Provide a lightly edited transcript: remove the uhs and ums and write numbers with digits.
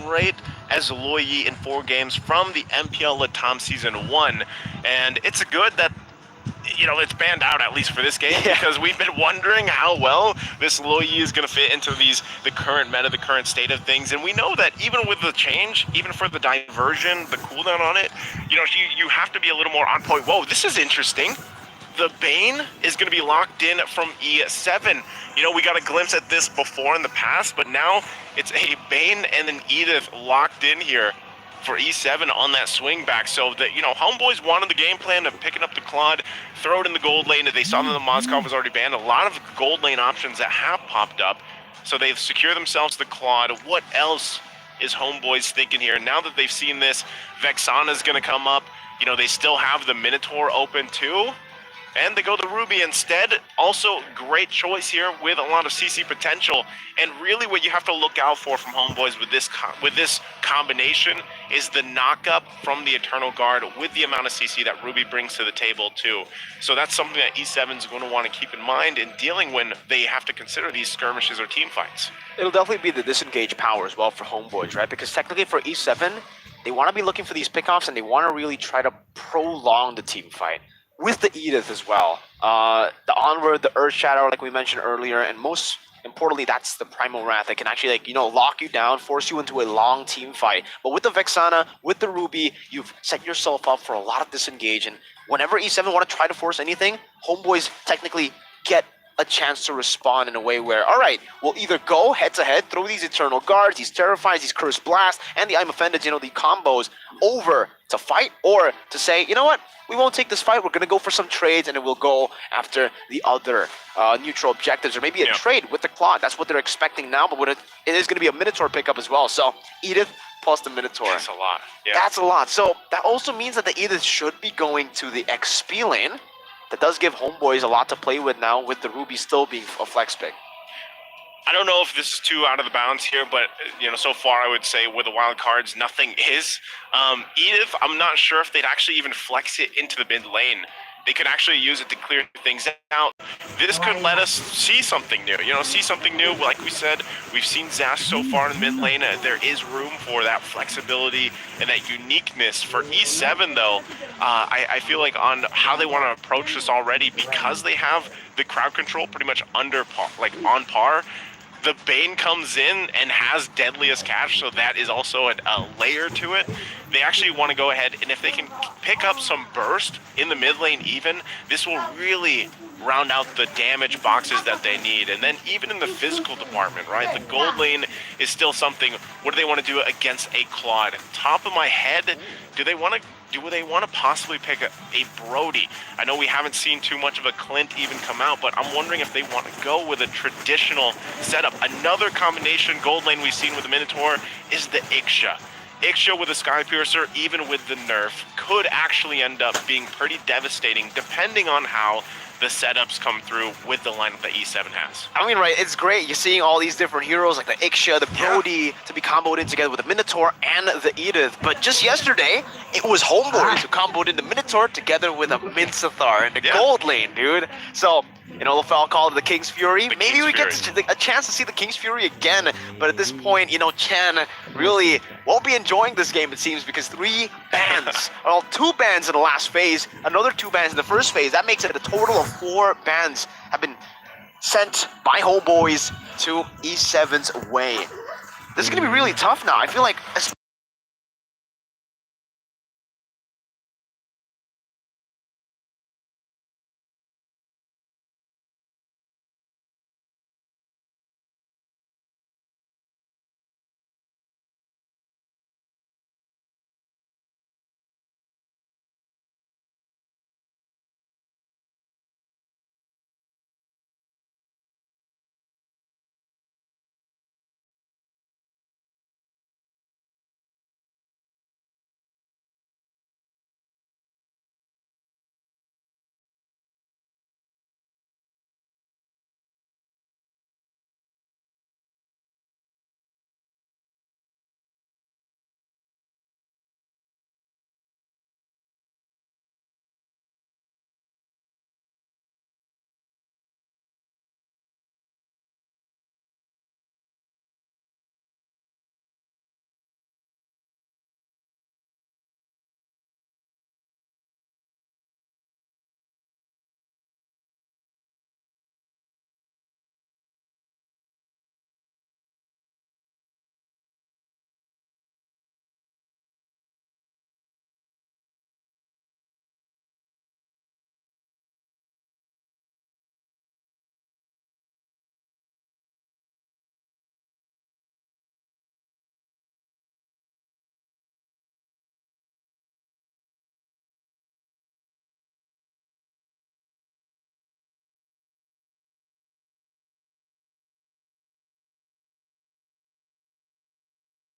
rate as Loyi in 4 games from the MPL Latam Season 1. And it's good that it's banned out at least for this game, because we've been wondering how well this Loyi is going to fit into the current meta, the current state of things. And we know that even with the change, even for the diversion, the cooldown on it, you have to be a little more on point. Whoa, this is interesting. The Bane is going to be locked in from E7. We got a glimpse at this before in the past, but now it's a Bane and an Edith locked in here for E7 on that swing back. So that, Homeboys wanted the game plan of picking up the Claude, throw it in the gold lane. They saw that the Moskov was already banned. A lot of gold lane options that have popped up. So they've secured themselves the Claude. What else is Homeboys thinking here? Now that they've seen this, Vexana's going to come up. They still have the Minotaur open too. And they go the Ruby instead. Also, great choice here with a lot of CC potential. And really what you have to look out for from Homeboys with this combination is the knock-up from the Eternal Guard with the amount of CC that Ruby brings to the table too. So that's something that E7 is going to want to keep in mind in dealing when they have to consider these skirmishes or team fights. It'll definitely be the disengage power as well for Homeboys, right? Because technically for E7, they want to be looking for these pickoffs and they want to really try to prolong the team fight. With the Edith as well, the Onward, the Earth Shadow, like we mentioned earlier, and most importantly, that's the Primal Wrath that can actually, lock you down, force you into a long team fight. But with the Vexana, with the Ruby, you've set yourself up for a lot of disengage, and whenever E7 want to try to force anything, Homeboys technically get a chance to respond in a way where, all right, we'll either go head-to-head, throw these Eternal Guards, these Terrifies, these Cursed Blast, and the I'm Offended, the combos over to fight, or to say, you know what, we won't take this fight, we're going to go for some trades, and then we'll go after the other neutral objectives, or maybe a trade with the Claude. That's what they're expecting now, but it is going to be a Minotaur pickup as well. So, Edith plus the Minotaur. That's a lot. Yeah. That's a lot. So, that also means that the Edith should be going to the XP lane. That does give Homeboys a lot to play with now, with the Ruby still being a flex pick. I don't know if this is too out of the bounds here, but so far I would say with the wild cards, nothing is. Edith, I'm not sure if they'd actually even flex it into the mid lane. They could actually use it to clear things out. This could let us see something new. See something new. Like we said, we've seen Zast so far in the mid lane. There is room for that flexibility and that uniqueness. For E7, though, I feel like on how they want to approach this already, because they have the crowd control pretty much under par, on par. The Bane comes in and has Deadliest Catch, so that is also a layer to it. They actually want to go ahead, and if they can pick up some burst in the mid lane even, this will really round out the damage boxes that they need. And then even in the physical department, right? The gold lane is still something. What do they want to do against a Claude? Top of my head, do they want to possibly pick a Brody? I know we haven't seen too much of a Clint even come out, but I'm wondering if they want to go with a traditional setup. Another combination gold lane we've seen with the Minotaur is the Ixia. Ixia with a Sky Piercer, even with the nerf, could actually end up being pretty devastating depending on how the setups come through with the lineup that E7 has. I mean, right, it's great. You're seeing all these different heroes like the Ixia, the Brody, to be comboed in together with the Minotaur and the Edith. But just yesterday, it was Homeboys who comboed in the Minotaur together with a Mincathar in the gold lane, dude. So, LaFell called it the King's Fury. Maybe we get a chance to see the King's Fury again. But at this point, Chen really won't be enjoying this game, it seems, because 3 bans. Well, 2 bans in the last phase, another 2 bans in the first phase. That makes it a total of 4 bans have been sent by Homeboys to E7's way. This is going to be really tough now. I feel like